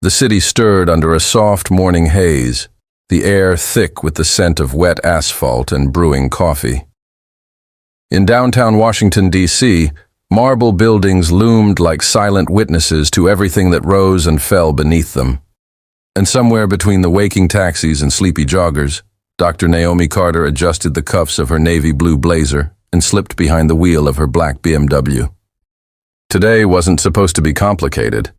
The city stirred under a soft morning haze, the air thick with the scent of wet asphalt and brewing coffee. In downtown Washington, D.C., marble buildings loomed like silent witnesses to everything that rose and fell beneath them. And somewhere between the waking taxis and sleepy joggers, Dr. Naomi Carter adjusted the cuffs of her navy blue blazer and slipped behind the wheel of her black BMW. Today wasn't supposed to be complicated.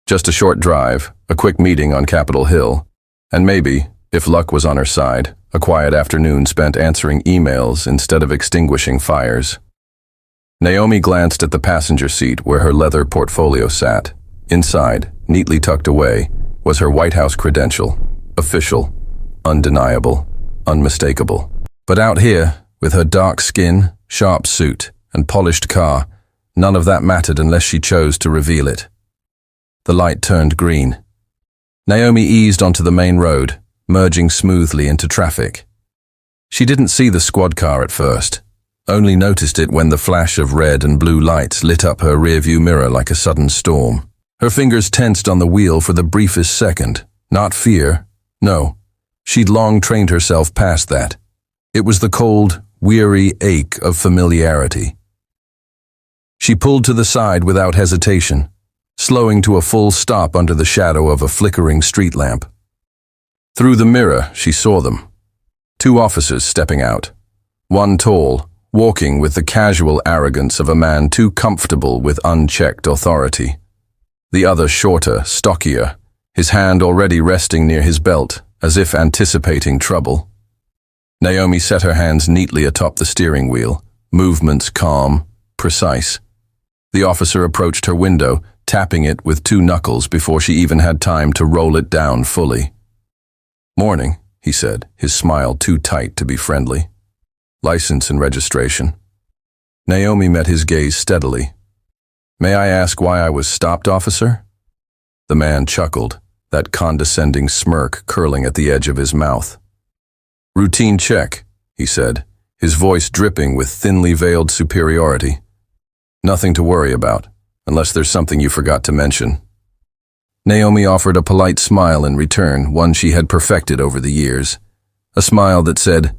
Just a short drive, a quick meeting on Capitol Hill, and maybe, if luck was on her side, a quiet afternoon spent answering emails instead of extinguishing fires. Naomi glanced at the passenger seat where her leather portfolio sat. Inside, neatly tucked away, was her White House credential, official, undeniable, unmistakable. But out here, with her dark skin, sharp suit, and polished car, none of that mattered unless she chose to reveal it. The light turned green. Naomi eased onto the main road, merging smoothly into traffic. She didn't see the squad car at first, only noticed it when the flash of red and blue lights lit up her rearview mirror like a sudden storm. Her fingers tensed on the wheel for the briefest second. Not fear. No. She'd long trained herself past that. It was the cold, weary ache of familiarity. She pulled to the side without hesitation, slowing to a full stop under the shadow of a flickering street lamp. Through the mirror, she saw them. 2 officers stepping out. One tall, walking with the casual arrogance of a man too comfortable with unchecked authority. The other shorter, stockier, his hand already resting near his belt, as if anticipating trouble. Naomi set her hands neatly atop the steering wheel, movements calm, precise. The officer approached her window, tapping it with 2 knuckles before she even had time to roll it down fully. "Morning," he said, his smile too tight to be friendly. "License and registration." Naomi met his gaze steadily. "May I ask why I was stopped, officer?" The man chuckled, that condescending smirk curling at the edge of his mouth. "Routine check," he said, his voice dripping with thinly veiled superiority. "Nothing to worry about, unless there's something you forgot to mention." Naomi offered a polite smile in return, one she had perfected over the years. A smile that said,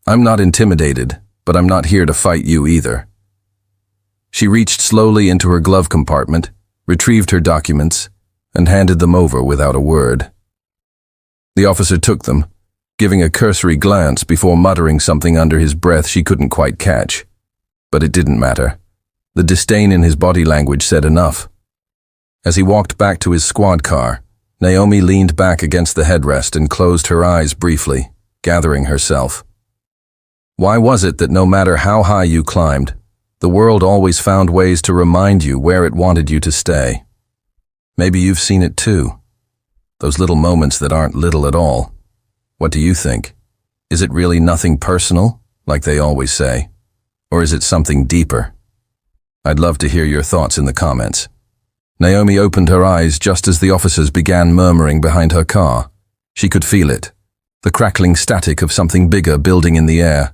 "I'm not intimidated, but I'm not here to fight you either." She reached slowly into her glove compartment, retrieved her documents, and handed them over without a word. The officer took them, giving a cursory glance before muttering something under his breath she couldn't quite catch. But it didn't matter. The disdain in his body language said enough. As he walked back to his squad car, Naomi leaned back against the headrest and closed her eyes briefly, gathering herself. Why was it that no matter how high you climbed, the world always found ways to remind you where it wanted you to stay? Maybe you've seen it too. Those little moments that aren't little at all. What do you think? Is it really nothing personal, like they always say? Or is it something deeper? I'd love to hear your thoughts in the comments. Naomi opened her eyes just as the officers began murmuring behind her car. She could feel it, the crackling static of something bigger building in the air.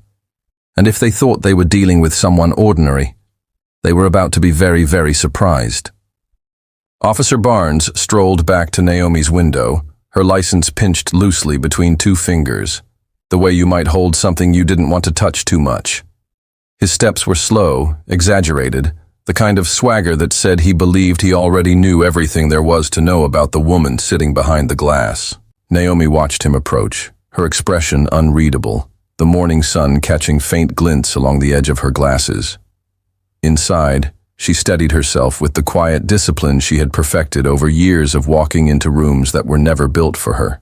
And if they thought they were dealing with someone ordinary, they were about to be very, very surprised. Officer Barnes strolled back to Naomi's window, her license pinched loosely between 2 fingers, the way you might hold something you didn't want to touch too much. His steps were slow, exaggerated, the kind of swagger that said he believed he already knew everything there was to know about the woman sitting behind the glass. Naomi watched him approach, her expression unreadable, the morning sun catching faint glints along the edge of her glasses. Inside, she steadied herself with the quiet discipline she had perfected over years of walking into rooms that were never built for her.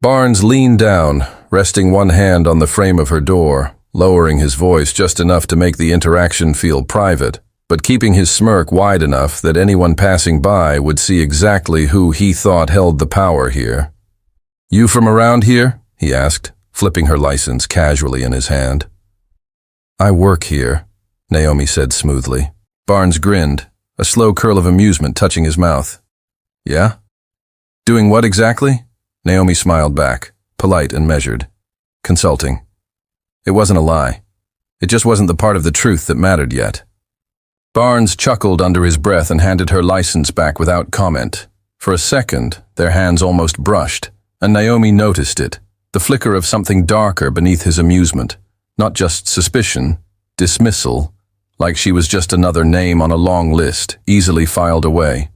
Barnes leaned down, resting one hand on the frame of her door, lowering his voice just enough to make the interaction feel private, but keeping his smirk wide enough that anyone passing by would see exactly who he thought held the power here. "You from around here?" he asked, flipping her license casually in his hand. "I work here," Naomi said smoothly. Barnes grinned, a slow curl of amusement touching his mouth. "Yeah? Doing what exactly?" Naomi smiled back, polite and measured. "Consulting." It wasn't a lie. It just wasn't the part of the truth that mattered yet. Barnes chuckled under his breath and handed her license back without comment. For a second, their hands almost brushed, and Naomi noticed it, the flicker of something darker beneath his amusement, not just suspicion, dismissal, like she was just another name on a long list, easily filed away.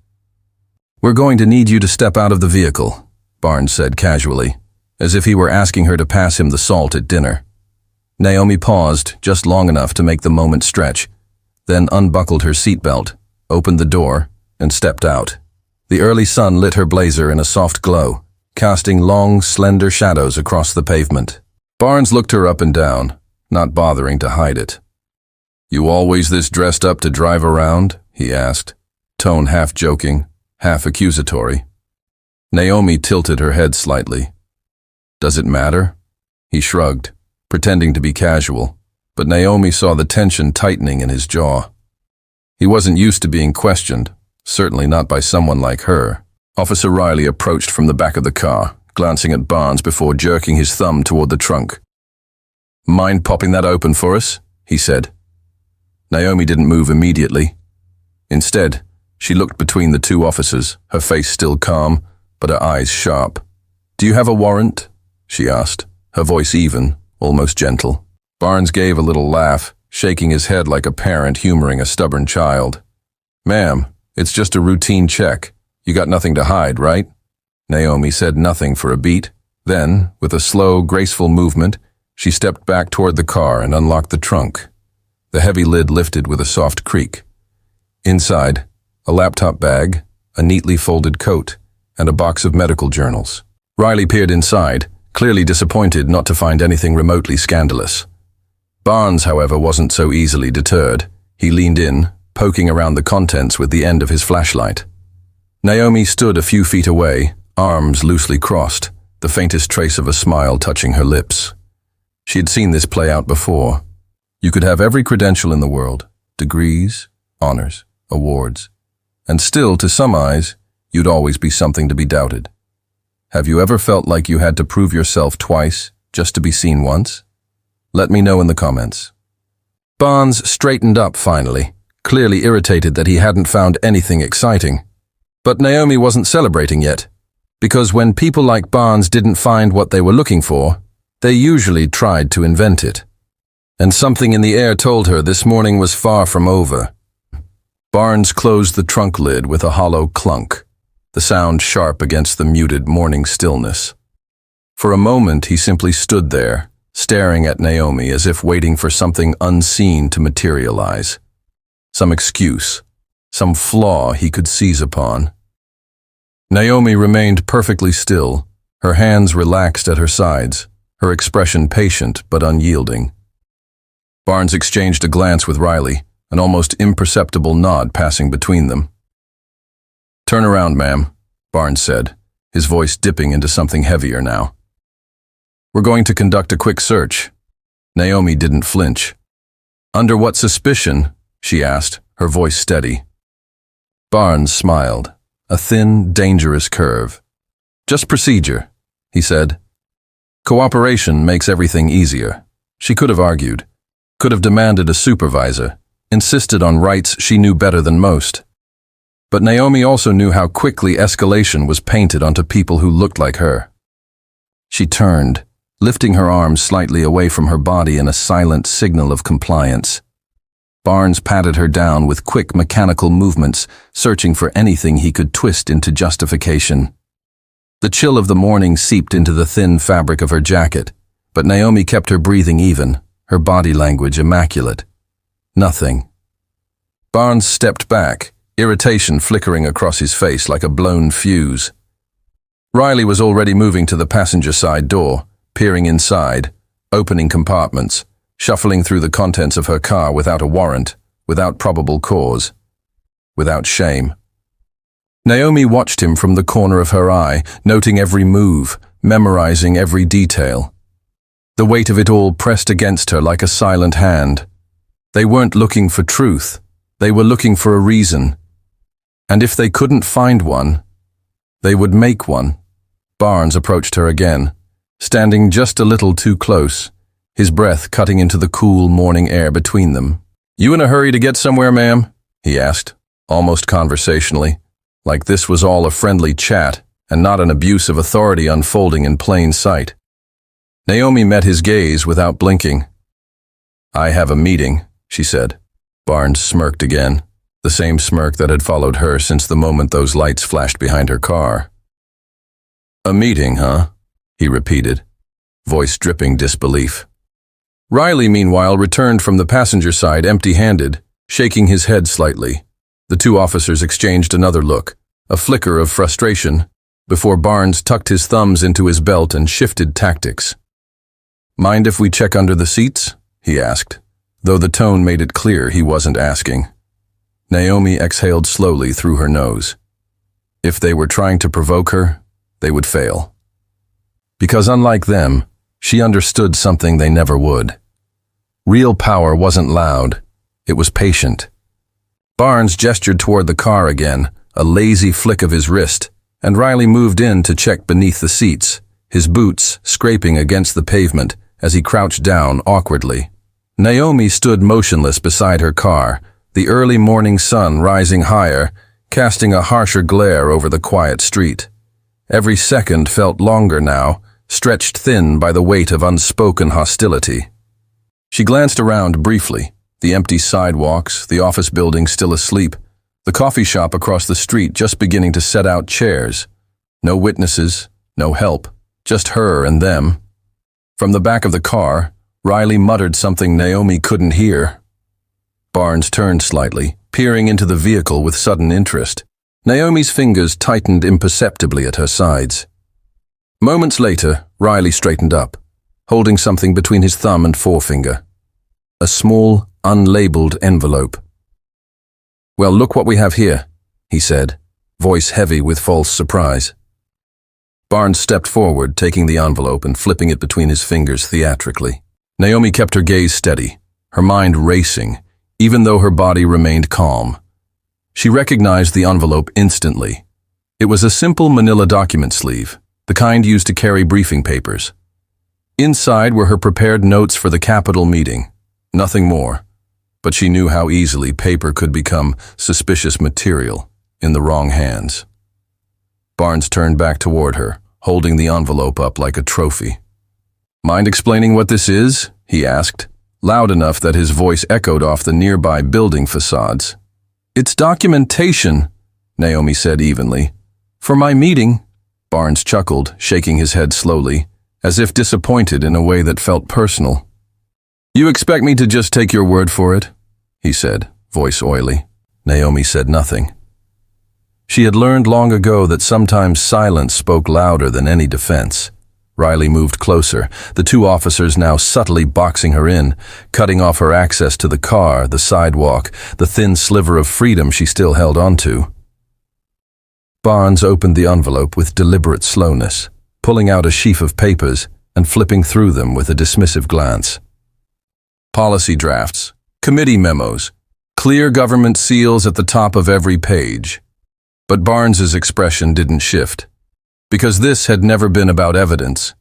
"We're going to need you to step out of the vehicle," Barnes said casually, as if he were asking her to pass him the salt at dinner. Naomi paused just long enough to make the moment stretch, then unbuckled her seatbelt, opened the door, and stepped out. The early sun lit her blazer in a soft glow, casting long, slender shadows across the pavement. Barnes looked her up and down, not bothering to hide it. "You always this dressed up to drive around?" he asked, tone half joking, half accusatory. Naomi tilted her head slightly. "Does it matter?" He shrugged, pretending to be casual, but Naomi saw the tension tightening in his jaw. He wasn't used to being questioned, certainly not by someone like her. Officer Riley approached from the back of the car, glancing at Barnes before jerking his thumb toward the trunk. "Mind popping that open for us?" he said. Naomi didn't move immediately. Instead, she looked between the two officers, her face still calm, but her eyes sharp. "Do you have a warrant?" she asked, her voice even, almost gentle. Barnes gave a little laugh, shaking his head like a parent humoring a stubborn child. "Ma'am, it's just a routine check. You got nothing to hide, right?" Naomi said nothing for a beat. Then, with a slow, graceful movement, she stepped back toward the car and unlocked the trunk. The heavy lid lifted with a soft creak. Inside, a laptop bag, a neatly folded coat, and a box of medical journals. Riley peered inside, clearly disappointed not to find anything remotely scandalous. Barnes, however, wasn't so easily deterred. He leaned in, poking around the contents with the end of his flashlight. Naomi stood a few feet away, arms loosely crossed, the faintest trace of a smile touching her lips. She had seen this play out before. You could have every credential in the world, degrees, honors, awards, and still, to some eyes, you'd always be something to be doubted. Have you ever felt like you had to prove yourself twice just to be seen once? Let me know in the comments. Barnes straightened up finally, clearly irritated that he hadn't found anything exciting. But Naomi wasn't celebrating yet, because when people like Barnes didn't find what they were looking for, they usually tried to invent it. And something in the air told her this morning was far from over. Barnes closed the trunk lid with a hollow clunk, the sound sharp against the muted morning stillness. For a moment he simply stood there, staring at Naomi as if waiting for something unseen to materialize. Some excuse, some flaw he could seize upon. Naomi remained perfectly still, her hands relaxed at her sides, her expression patient but unyielding. Barnes exchanged a glance with Riley, an almost imperceptible nod passing between them. "Turn around, ma'am," Barnes said, his voice dipping into something heavier now. "We're going to conduct a quick search." Naomi didn't flinch. "Under what suspicion?" she asked, her voice steady. Barnes smiled, a thin, dangerous curve. "Just procedure," he said. "Cooperation makes everything easier." She could have argued, could have demanded a supervisor, insisted on rights she knew better than most. But Naomi also knew how quickly escalation was painted onto people who looked like her. She turned, lifting her arms slightly away from her body in a silent signal of compliance. Barnes patted her down with quick mechanical movements, searching for anything he could twist into justification. The chill of the morning seeped into the thin fabric of her jacket, but Naomi kept her breathing even, her body language immaculate. Nothing. Barnes stepped back, irritation flickering across his face like a blown fuse. Riley was already moving to the passenger side door, peering inside, opening compartments, shuffling through the contents of her car without a warrant, without probable cause, without shame. Naomi watched him from the corner of her eye, noting every move, memorizing every detail. The weight of it all pressed against her like a silent hand. They weren't looking for truth, they were looking for a reason. And if they couldn't find one, they would make one. Barnes approached her again, standing just a little too close, his breath cutting into the cool morning air between them. "You in a hurry to get somewhere, ma'am?" he asked, almost conversationally. like this was all a friendly chat and not an abuse of authority unfolding in plain sight. Naomi met his gaze without blinking. "I have a meeting," she said. Barnes smirked again, the same smirk that had followed her since the moment those lights flashed behind her car. "A meeting, huh?" he repeated, voice dripping disbelief. Riley, meanwhile, returned from the passenger side empty-handed, shaking his head slightly. The two officers exchanged another look, a flicker of frustration, before Barnes tucked his thumbs into his belt and shifted tactics. "Mind if we check under the seats?" he asked, though the tone made it clear he wasn't asking. Naomi exhaled slowly through her nose. If they were trying to provoke her, they would fail. Because unlike them, she understood something they never would. Real power wasn't loud, it was patient. Barnes gestured toward the car again, a lazy flick of his wrist, and Riley moved in to check beneath the seats, his boots scraping against the pavement as he crouched down awkwardly. Naomi stood motionless beside her car, the early morning sun rising higher, casting a harsher glare over the quiet street. Every second felt longer now, stretched thin by the weight of unspoken hostility. She glanced around briefly, the empty sidewalks, the office building still asleep, the coffee shop across the street just beginning to set out chairs. No witnesses, no help, just her and them. From the back of the car, Riley muttered something Naomi couldn't hear. Barnes turned slightly, peering into the vehicle with sudden interest. Naomi's fingers tightened imperceptibly at her sides. Moments later, Riley straightened up, holding something between his thumb and forefinger. A small, unlabeled envelope. "Well, look what we have here," he said, voice heavy with false surprise. Barnes stepped forward, taking the envelope and flipping it between his fingers theatrically. Naomi kept her gaze steady, her mind racing, even though her body remained calm. She recognized the envelope instantly. It was a simple manila document sleeve, the kind used to carry briefing papers. Inside were her prepared notes for the Capitol meeting. Nothing more. But she knew how easily paper could become suspicious material in the wrong hands. Barnes turned back toward her, holding the envelope up like a trophy. "Mind explaining what this is?" he asked, loud enough that his voice echoed off the nearby building facades. "It's documentation," Naomi said evenly. "For my meeting." Barnes chuckled, shaking his head slowly, as if disappointed in a way that felt personal. "You expect me to just take your word for it?" he said, voice oily. Naomi said nothing. She had learned long ago that sometimes silence spoke louder than any defense. Riley moved closer, the two officers now subtly boxing her in, cutting off her access to the car, the sidewalk, the thin sliver of freedom she still held onto. Barnes opened the envelope with deliberate slowness, pulling out a sheaf of papers and flipping through them with a dismissive glance. Policy drafts, committee memos, clear government seals at the top of every page. But Barnes's expression didn't shift. Because this had never been about evidence.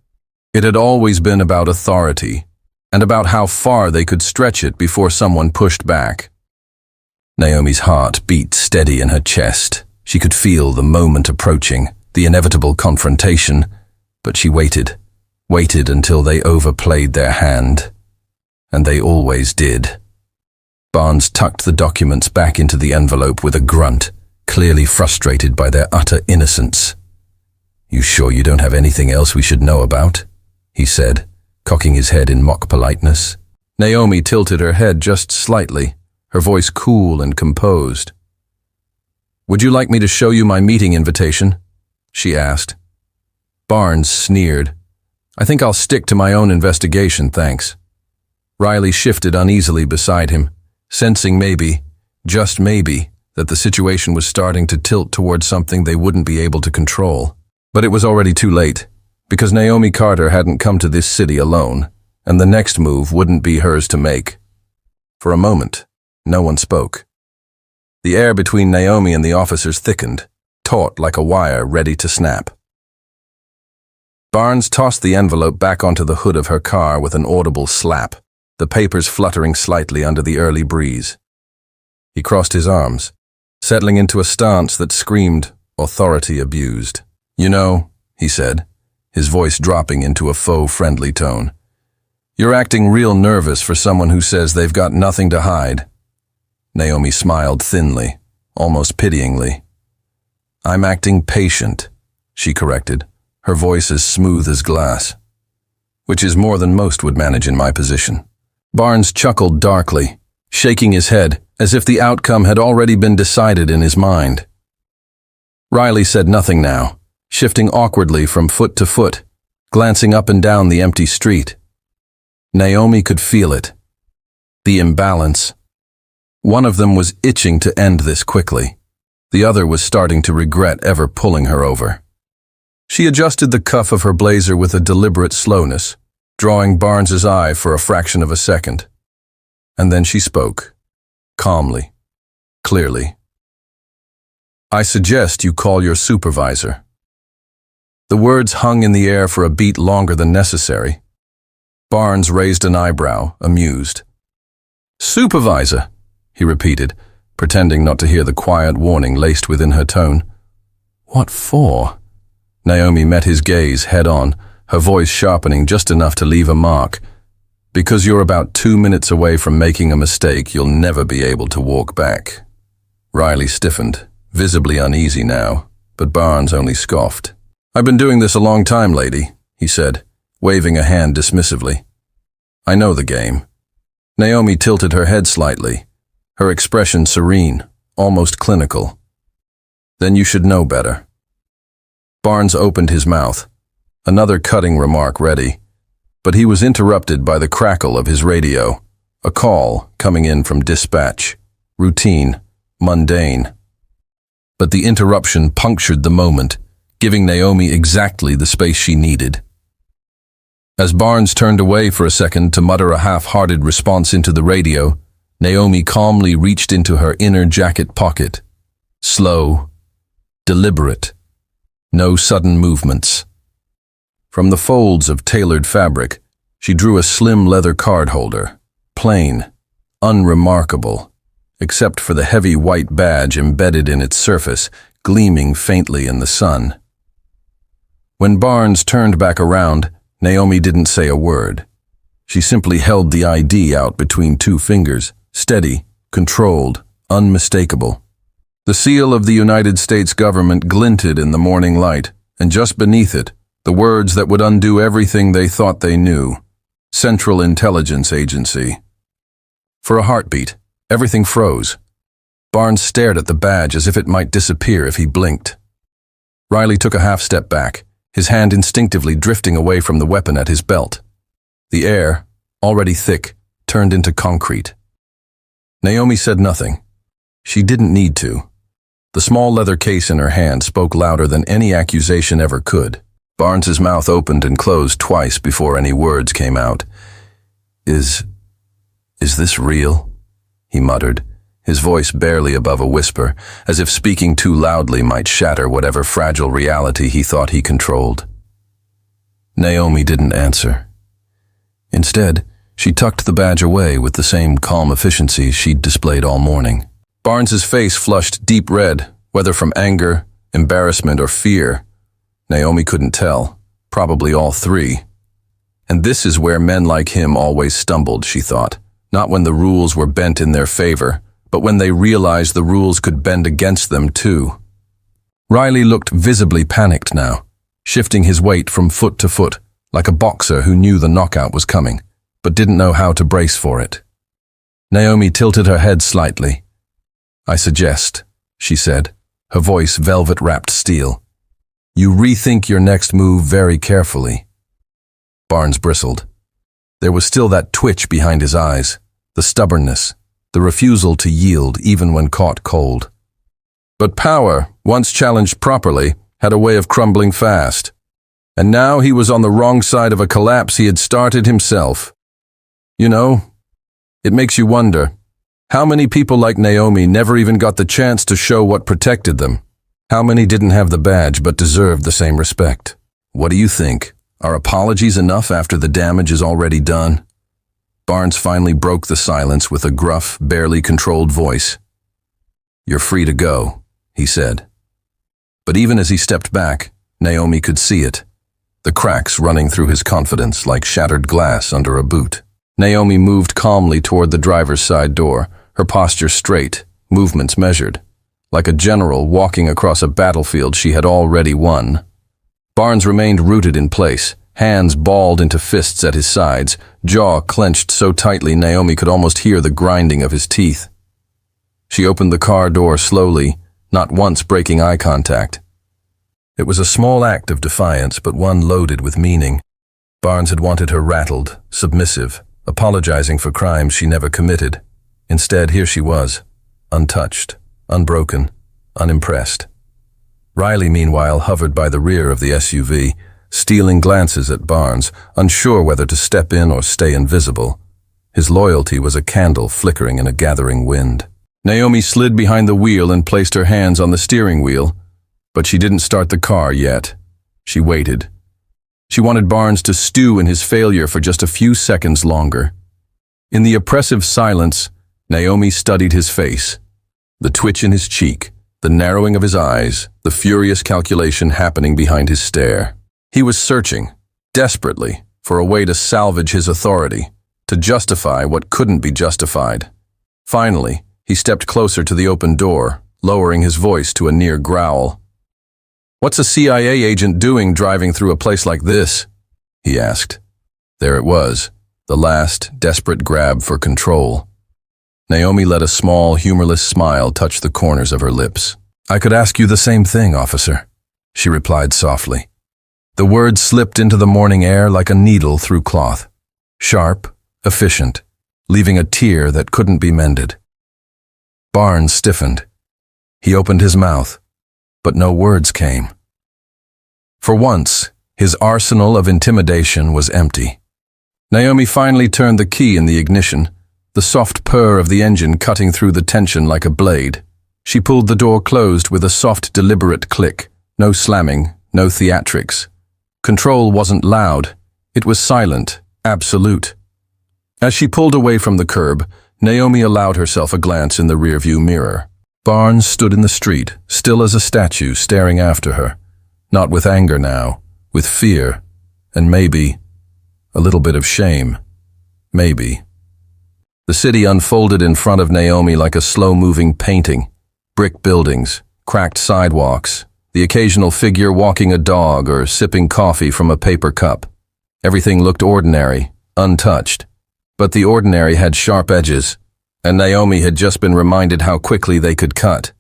It had always been about authority, and about how far they could stretch it before someone pushed back. Naomi's heart beat steady in her chest. She could feel the moment approaching, the inevitable confrontation, but she waited until they overplayed their hand. And they always did. Barnes tucked the documents back into the envelope with a grunt, clearly frustrated by their utter innocence. "You sure you don't have anything else we should know about?" he said, cocking his head in mock politeness. Naomi tilted her head just slightly, her voice cool and composed. "Would you like me to show you my meeting invitation?" she asked. Barnes sneered. "I think I'll stick to my own investigation, thanks." Riley shifted uneasily beside him, sensing maybe, just maybe, that the situation was starting to tilt toward something they wouldn't be able to control. But it was already too late, because Naomi Carter hadn't come to this city alone, and the next move wouldn't be hers to make. For a moment, no one spoke. The air between Naomi and the officers thickened, taut like a wire ready to snap. Barnes tossed the envelope back onto the hood of her car with an audible slap, the papers fluttering slightly under the early breeze. He crossed his arms, settling into a stance that screamed authority abused. "You know," he said, his voice dropping into a faux friendly tone, "you're acting real nervous for someone who says they've got nothing to hide." Naomi smiled thinly, almost pityingly. "I'm acting patient," she corrected, her voice as smooth as glass. "Which is more than most would manage in my position." Barnes chuckled darkly, shaking his head as if the outcome had already been decided in his mind. Riley said nothing now, shifting awkwardly from foot to foot, glancing up and down the empty street. Naomi could feel it. The imbalance. One of them was itching to end this quickly. The other was starting to regret ever pulling her over. She adjusted the cuff of her blazer with a deliberate slowness, drawing Barnes's eye for a fraction of a second. And then she spoke, calmly, clearly. "I suggest you call your supervisor." The words hung in the air for a beat longer than necessary. Barnes raised an eyebrow, amused. "Supervisor," he repeated, pretending not to hear the quiet warning laced within her tone. "What for?" Naomi met his gaze head-on, her voice sharpening just enough to leave a mark. "Because you're about 2 minutes away from making a mistake you'll never be able to walk back." Riley stiffened, visibly uneasy now, but Barnes only scoffed. "I've been doing this a long time, lady," he said, waving a hand dismissively. "I know the game." Naomi tilted her head slightly, her expression serene, almost clinical. "Then you should know better." Barnes opened his mouth, another cutting remark ready, but he was interrupted by the crackle of his radio, a call coming in from dispatch, routine, mundane. But the interruption punctured the moment, giving Naomi exactly the space she needed. As Barnes turned away for a second to mutter a half-hearted response into the radio, Naomi calmly reached into her inner jacket pocket. Slow, deliberate, no sudden movements. From the folds of tailored fabric, she drew a slim leather card holder, plain, unremarkable, except for the heavy white badge embedded in its surface, gleaming faintly in the sun. When Barnes turned back around, Naomi didn't say a word. She simply held the ID out between 2 fingers, steady, controlled, unmistakable. The seal of the United States government glinted in the morning light, and just beneath it, the words that would undo everything they thought they knew. Central Intelligence Agency. For a heartbeat, everything froze. Barnes stared at the badge as if it might disappear if he blinked. Riley took a half-step back, his hand instinctively drifting away from the weapon at his belt. The air, already thick, turned into concrete. Naomi said nothing. She didn't need to. The small leather case in her hand spoke louder than any accusation ever could. Barnes's mouth opened and closed twice before any words came out. Is this real?" he muttered, his voice barely above a whisper, as if speaking too loudly might shatter whatever fragile reality he thought he controlled. Naomi didn't answer. Instead, she tucked the badge away with the same calm efficiency she'd displayed all morning. Barnes's face flushed deep red, whether from anger, embarrassment, or fear. Naomi couldn't tell, probably all 3. And this is where men like him always stumbled, she thought, not when the rules were bent in their favor, but when they realized the rules could bend against them too. Riley looked visibly panicked now, shifting his weight from foot to foot, like a boxer who knew the knockout was coming, but didn't know how to brace for it. Naomi tilted her head slightly. "I suggest," she said, her voice velvet-wrapped steel, "you rethink your next move very carefully." Barnes bristled. There was still that twitch behind his eyes, the stubbornness, the refusal to yield even when caught cold. But power, once challenged properly, had a way of crumbling fast. And now he was on the wrong side of a collapse he had started himself. You know, it makes you wonder, how many people like Naomi never even got the chance to show what protected them? How many didn't have the badge but deserved the same respect? What do you think? Are apologies enough after the damage is already done? Barnes finally broke the silence with a gruff, barely controlled voice. "You're free to go," he said. But even as he stepped back, Naomi could see it, the cracks running through his confidence like shattered glass under a boot. Naomi moved calmly toward the driver's side door, her posture straight, movements measured, like a general walking across a battlefield she had already won. Barnes remained rooted in place, hands balled into fists at his sides, jaw clenched so tightly Naomi could almost hear the grinding of his teeth. She opened the car door slowly, not once breaking eye contact. It was a small act of defiance, but one loaded with meaning. Barnes had wanted her rattled, submissive, apologizing for crimes she never committed. Instead, here she was, untouched, unbroken, unimpressed. Riley, meanwhile, hovered by the rear of the SUV, stealing glances at Barnes, unsure whether to step in or stay invisible. His loyalty was a candle flickering in a gathering wind. Naomi slid behind the wheel and placed her hands on the steering wheel, but she didn't start the car yet. She waited. She wanted Barnes to stew in his failure for just a few seconds longer. In the oppressive silence, Naomi studied his face, the twitch in his cheek, the narrowing of his eyes, the furious calculation happening behind his stare. He was searching, desperately, for a way to salvage his authority, to justify what couldn't be justified. Finally, he stepped closer to the open door, lowering his voice to a near growl. "What's a CIA agent doing driving through a place like this?" he asked. There it was, the last desperate grab for control. Naomi let a small, humorless smile touch the corners of her lips. "I could ask you the same thing, officer," she replied softly. The words slipped into the morning air like a needle through cloth. Sharp, efficient, leaving a tear that couldn't be mended. Barnes stiffened. He opened his mouth, but no words came. For once, his arsenal of intimidation was empty. Naomi finally turned the key in the ignition, the soft purr of the engine cutting through the tension like a blade. She pulled the door closed with a soft, deliberate click. No slamming, no theatrics. Control wasn't loud. It was silent, absolute. As she pulled away from the curb, Naomi allowed herself a glance in the rearview mirror. Barnes stood in the street, still as a statue, staring after her. Not with anger now, with fear, and maybe a little bit of shame. Maybe. The city unfolded in front of Naomi like a slow-moving painting. Brick buildings, cracked sidewalks, the occasional figure walking a dog or sipping coffee from a paper cup. Everything looked ordinary, untouched. But the ordinary had sharp edges, and Naomi had just been reminded how quickly they could cut.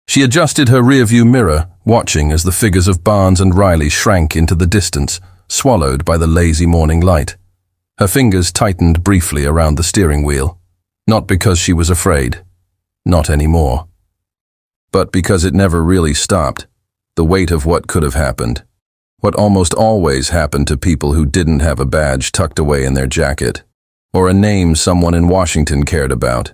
She adjusted her rearview mirror, watching as the figures of Barnes and Riley shrank into the distance, swallowed by the lazy morning light. Her fingers tightened briefly around the steering wheel, not because she was afraid, not anymore, but because it never really stopped, the weight of what could have happened, what almost always happened to people who didn't have a badge tucked away in their jacket, or a name someone in Washington cared about.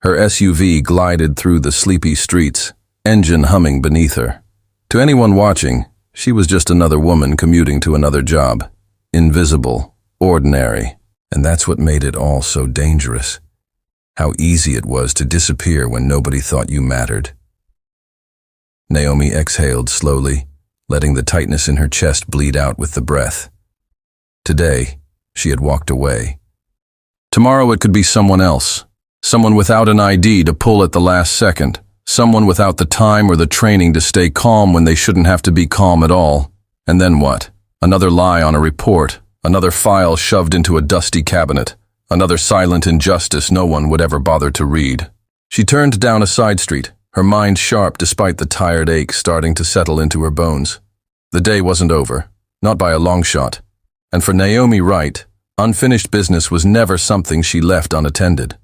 Her SUV glided through the sleepy streets, engine humming beneath her. To anyone watching, she was just another woman commuting to another job, invisible, ordinary, and that's what made it all so dangerous. How easy it was to disappear when nobody thought you mattered. Naomi exhaled slowly, letting the tightness in her chest bleed out with the breath. Today, she had walked away. Tomorrow it could be someone else, someone without an ID to pull at the last second, someone without the time or the training to stay calm when they shouldn't have to be calm at all. And then what? Another lie on a report, another file shoved into a dusty cabinet, another silent injustice no one would ever bother to read. She turned down a side street, her mind sharp despite the tired ache starting to settle into her bones. The day wasn't over, not by a long shot. And for Naomi Wright, unfinished business was never something she left unattended.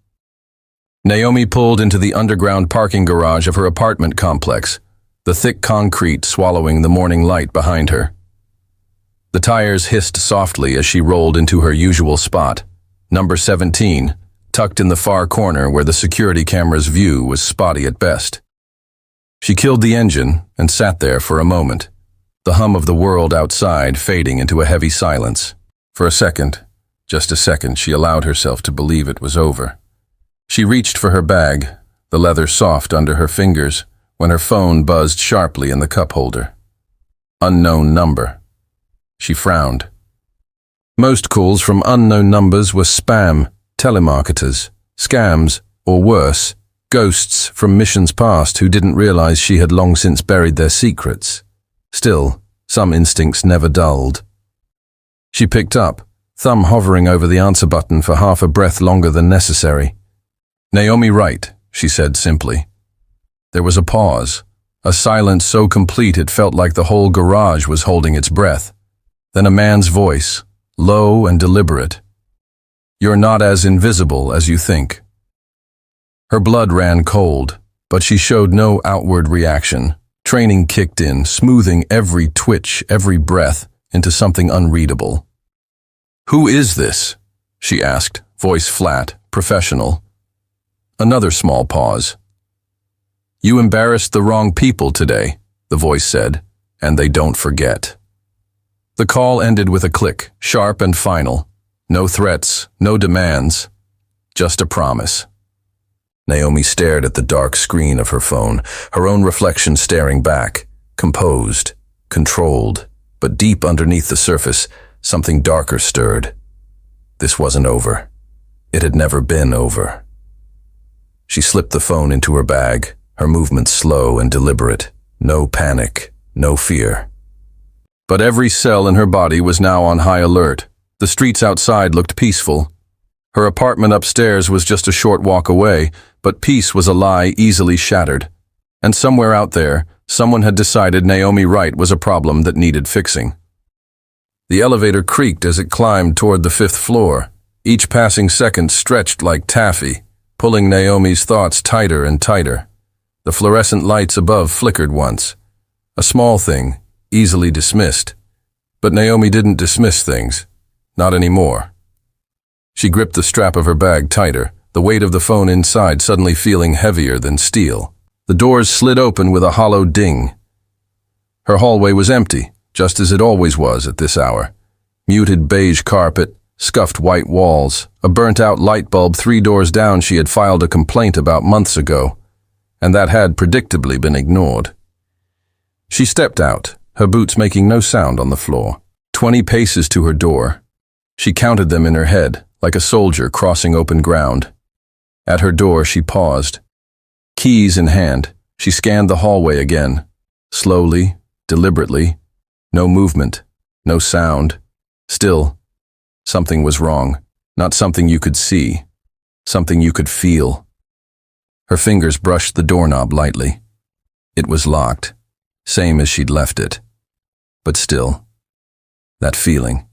Naomi pulled into the underground parking garage of her apartment complex, the thick concrete swallowing the morning light behind her. The tires hissed softly as she rolled into her usual spot, number 17, tucked in the far corner where the security camera's view was spotty at best. She killed the engine and sat there for a moment, the hum of the world outside fading into a heavy silence. For a second, just a second, she allowed herself to believe it was over. She reached for her bag, the leather soft under her fingers, when her phone buzzed sharply in the cup holder. Unknown number. She frowned. Most calls from unknown numbers were spam, telemarketers, scams, or worse, ghosts from missions past who didn't realize she had long since buried their secrets. Still, some instincts never dulled. She picked up, thumb hovering over the answer button for half a breath longer than necessary. "Naomi Wright," she said simply. There was a pause, a silence so complete it felt like the whole garage was holding its breath. Then a man's voice, low and deliberate. "You're not as invisible as you think." Her blood ran cold, but she showed no outward reaction. Training kicked in, smoothing every twitch, every breath, into something unreadable. "Who is this?" she asked, voice flat, professional. Another small pause. "You embarrassed the wrong people today," the voice said, "and they don't forget." The call ended with a click, sharp and final. No threats, no demands, just a promise. Naomi stared at the dark screen of her phone, her own reflection staring back, composed, controlled, but deep underneath the surface, something darker stirred. This wasn't over. It had never been over. She slipped the phone into her bag, her movements slow and deliberate. No panic, no fear. But every cell in her body was now on high alert. The streets outside looked peaceful. Her apartment upstairs was just a short walk away, but peace was a lie easily shattered. And somewhere out there, someone had decided Naomi Wright was a problem that needed fixing. The elevator creaked as it climbed toward the 5th floor. Each passing second stretched like taffy, pulling Naomi's thoughts tighter and tighter. The fluorescent lights above flickered once. A small thing, easily dismissed. But Naomi didn't dismiss things. Not anymore. She gripped the strap of her bag tighter, the weight of the phone inside suddenly feeling heavier than steel. The doors slid open with a hollow ding. Her hallway was empty, just as it always was at this hour. Muted beige carpet, scuffed white walls, a burnt-out light bulb 3 doors down she had filed a complaint about months ago, and that had predictably been ignored. She stepped out, her boots making no sound on the floor. 20 paces to her door. She counted them in her head, like a soldier crossing open ground. At her door, she paused. Keys in hand, she scanned the hallway again. Slowly, deliberately. No movement, no sound. Still, something was wrong. Not something you could see. Something you could feel. Her fingers brushed the doorknob lightly. It was locked, same as she'd left it. But still, that feeling.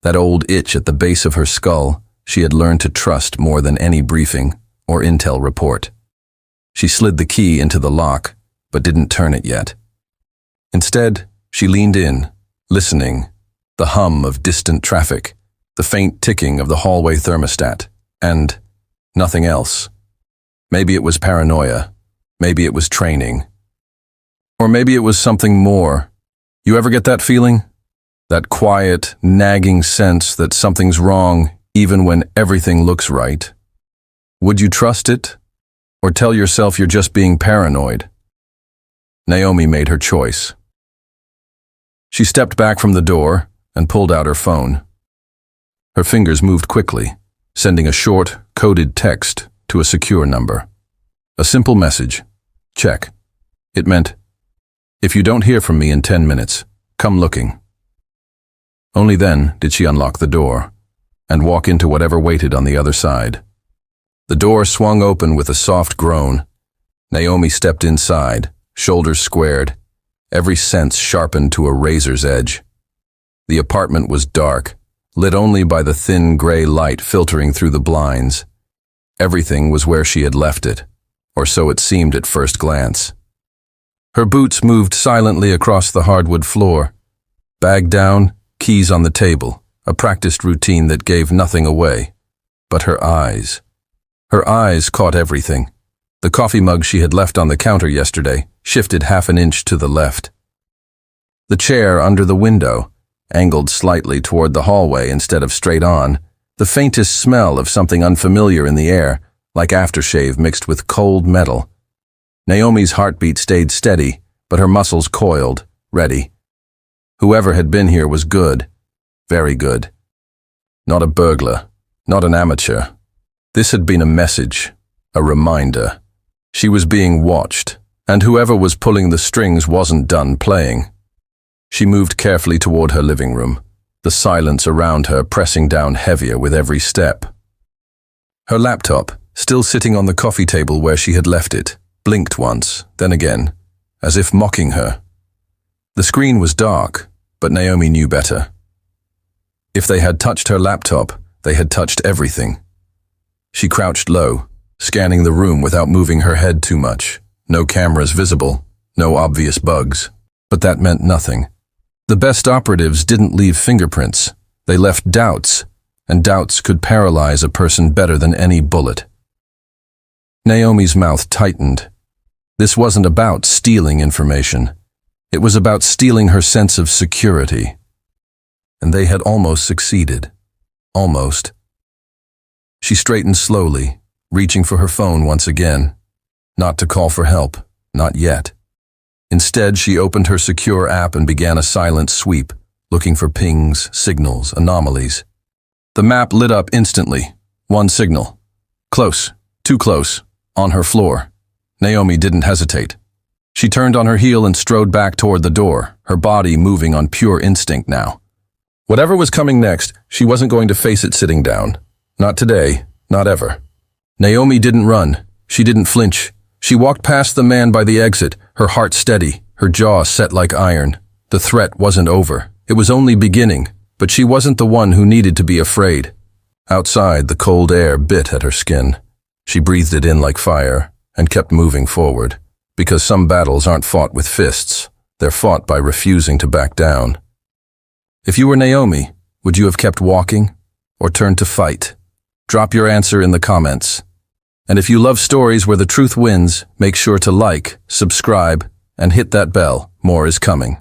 That old itch at the base of her skull she had learned to trust more than any briefing or intel report. She slid the key into the lock, but didn't turn it yet. Instead, she leaned in, listening, the hum of distant traffic, the faint ticking of the hallway thermostat, and nothing else. Maybe it was paranoia, maybe it was training, or maybe it was something more. You ever get that feeling? That quiet, nagging sense that something's wrong even when everything looks right. Would you trust it? Or tell yourself you're just being paranoid? Naomi made her choice. She stepped back from the door and pulled out her phone. Her fingers moved quickly, sending a short, coded text to a secure number. A simple message. Check. It meant, "If you don't hear from me in 10 minutes, come looking." Only then did she unlock the door and walk into whatever waited on the other side. The door swung open with a soft groan. Naomi stepped inside, shoulders squared, every sense sharpened to a razor's edge. The apartment was dark, lit only by the thin gray light filtering through the blinds. Everything was where she had left it, or so it seemed at first glance. Her boots moved silently across the hardwood floor. Bag down, keys on the table, a practiced routine that gave nothing away. But her eyes caught everything. The coffee mug she had left on the counter yesterday shifted half an inch to the left. The chair under the window, angled slightly toward the hallway instead of straight on, the faintest smell of something unfamiliar in the air, like aftershave mixed with cold metal. Naomi's heartbeat stayed steady, but her muscles coiled, ready. Whoever had been here was good, very good. Not a burglar, not an amateur. This had been a message, a reminder. She was being watched, and whoever was pulling the strings wasn't done playing. She moved carefully toward her living room, the silence around her pressing down heavier with every step. Her laptop, still sitting on the coffee table where she had left it, blinked once, then again, as if mocking her. The screen was dark, but Naomi knew better. If they had touched her laptop, they had touched everything. She crouched low, scanning the room without moving her head too much. No cameras visible, no obvious bugs. But that meant nothing. The best operatives didn't leave fingerprints. They left doubts, and doubts could paralyze a person better than any bullet. Naomi's mouth tightened. This wasn't about stealing information. It was about stealing her sense of security. And they had almost succeeded. Almost. She straightened slowly, reaching for her phone once again. Not to call for help, not yet. Instead, she opened her secure app and began a silent sweep, looking for pings, signals, anomalies. The map lit up instantly. One signal. Close, too close, on her floor. Naomi didn't hesitate. She turned on her heel and strode back toward the door, her body moving on pure instinct now. Whatever was coming next, she wasn't going to face it sitting down. Not today, not ever. Naomi didn't run. She didn't flinch. She walked past the man by the exit, her heart steady, her jaw set like iron. The threat wasn't over. It was only beginning, but she wasn't the one who needed to be afraid. Outside, the cold air bit at her skin. She breathed it in like fire and kept moving forward, because some battles aren't fought with fists. They're fought by refusing to back down. If you were Naomi, would you have kept walking or turned to fight? Drop your answer in the comments. And if you love stories where the truth wins, make sure to like, subscribe, and hit that bell. More is coming.